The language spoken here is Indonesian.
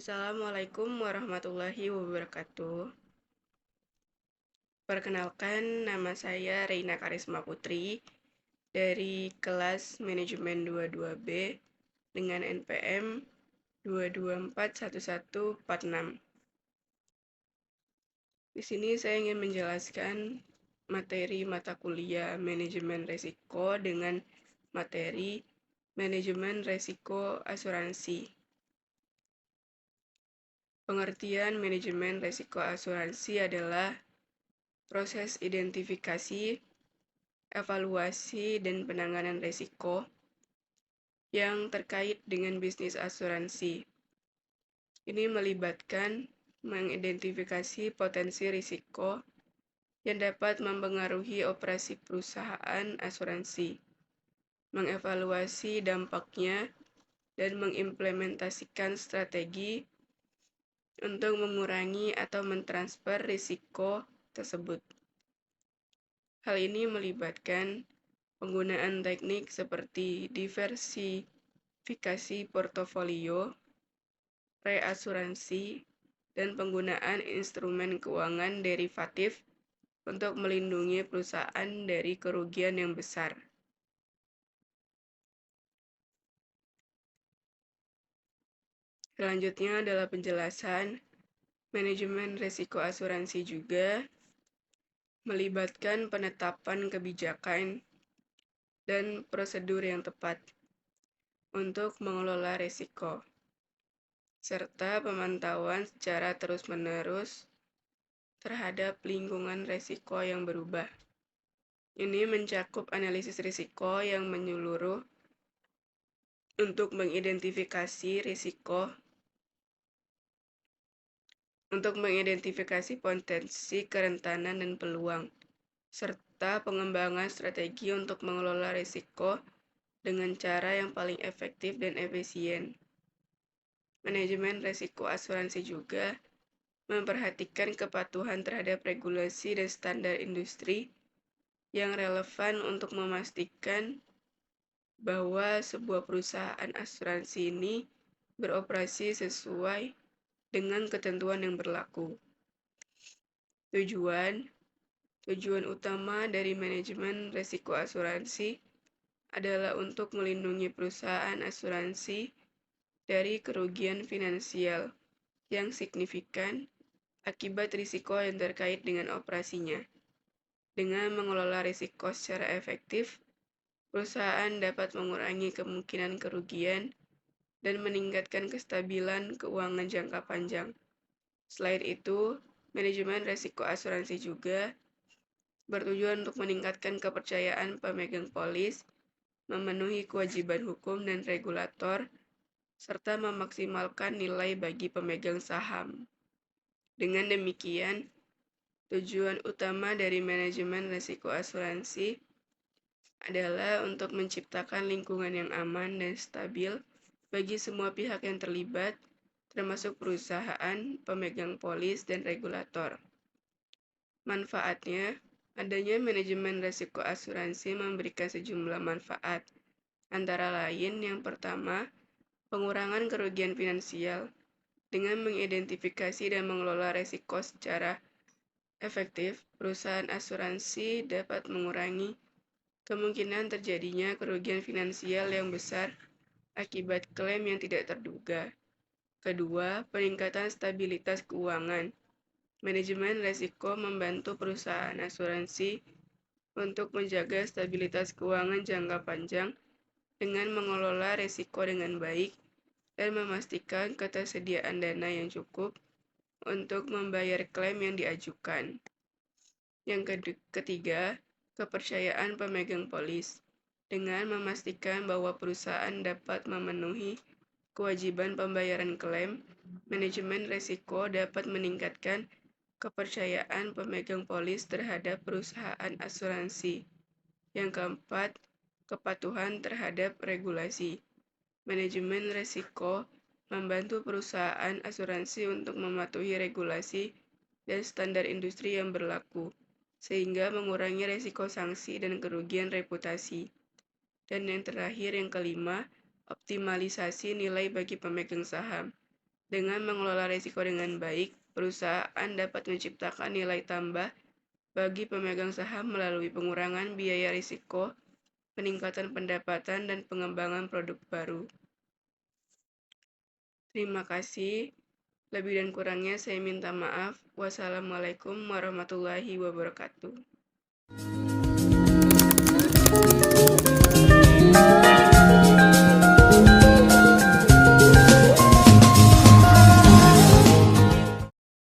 Assalamualaikum warahmatullahi wabarakatuh. Perkenalkan, nama saya Reina Karisma Putri dari kelas Manajemen 22B dengan NPM 2241146. Di sini saya ingin menjelaskan materi mata kuliah Manajemen Resiko dengan materi Manajemen Resiko Asuransi. Pengertian manajemen resiko asuransi adalah proses identifikasi, evaluasi, dan penanganan risiko yang terkait dengan bisnis asuransi. Ini melibatkan mengidentifikasi potensi risiko yang dapat mempengaruhi operasi perusahaan asuransi, mengevaluasi dampaknya, dan mengimplementasikan strategi untuk mengurangi atau mentransfer risiko tersebut. Hal ini melibatkan penggunaan teknik seperti diversifikasi portofolio, reasuransi, dan penggunaan instrumen keuangan derivatif untuk melindungi perusahaan dari kerugian yang besar. Selanjutnya adalah penjelasan manajemen risiko asuransi juga melibatkan penetapan kebijakan dan prosedur yang tepat untuk mengelola risiko, serta pemantauan secara terus-menerus terhadap lingkungan risiko yang berubah. Ini mencakup analisis risiko yang menyeluruh untuk mengidentifikasi potensi kerentanan dan peluang, serta pengembangan strategi untuk mengelola risiko dengan cara yang paling efektif dan efisien. Manajemen risiko asuransi juga memperhatikan kepatuhan terhadap regulasi dan standar industri yang relevan untuk memastikan bahwa sebuah perusahaan asuransi ini beroperasi sesuai dengan ketentuan yang berlaku. Tujuan utama dari manajemen risiko asuransi adalah untuk melindungi perusahaan asuransi dari kerugian finansial yang signifikan akibat risiko yang terkait dengan operasinya. Dengan mengelola risiko secara efektif, perusahaan dapat mengurangi kemungkinan kerugian dan meningkatkan kestabilan keuangan jangka panjang. Selain itu, manajemen risiko asuransi juga bertujuan untuk meningkatkan kepercayaan pemegang polis, memenuhi kewajiban hukum dan regulator, serta memaksimalkan nilai bagi pemegang saham. Dengan demikian, tujuan utama dari manajemen risiko asuransi adalah untuk menciptakan lingkungan yang aman dan stabil bagi semua pihak yang terlibat, termasuk perusahaan, pemegang polis, dan regulator. Manfaatnya, adanya manajemen risiko asuransi memberikan sejumlah manfaat, antara lain yang pertama, pengurangan kerugian finansial. Dengan mengidentifikasi dan mengelola risiko secara efektif, perusahaan asuransi dapat mengurangi kemungkinan terjadinya kerugian finansial yang besar akibat klaim yang tidak terduga. Kedua, peningkatan stabilitas keuangan. Manajemen risiko membantu perusahaan asuransi untuk menjaga stabilitas keuangan jangka panjang dengan mengelola risiko dengan baik dan memastikan ketersediaan dana yang cukup untuk membayar klaim yang diajukan. Yang ketiga, kepercayaan pemegang polis. Dengan memastikan bahwa perusahaan dapat memenuhi kewajiban pembayaran klaim, manajemen risiko dapat meningkatkan kepercayaan pemegang polis terhadap perusahaan asuransi. Yang keempat, kepatuhan terhadap regulasi. Manajemen risiko membantu perusahaan asuransi untuk mematuhi regulasi dan standar industri yang berlaku, sehingga mengurangi risiko sanksi dan kerugian reputasi. Dan yang terakhir, yang kelima, optimalisasi nilai bagi pemegang saham. Dengan mengelola risiko dengan baik, perusahaan dapat menciptakan nilai tambah bagi pemegang saham melalui pengurangan biaya risiko, peningkatan pendapatan, dan pengembangan produk baru. Terima kasih. Lebih dan kurangnya saya minta maaf. Wassalamualaikum warahmatullahi wabarakatuh.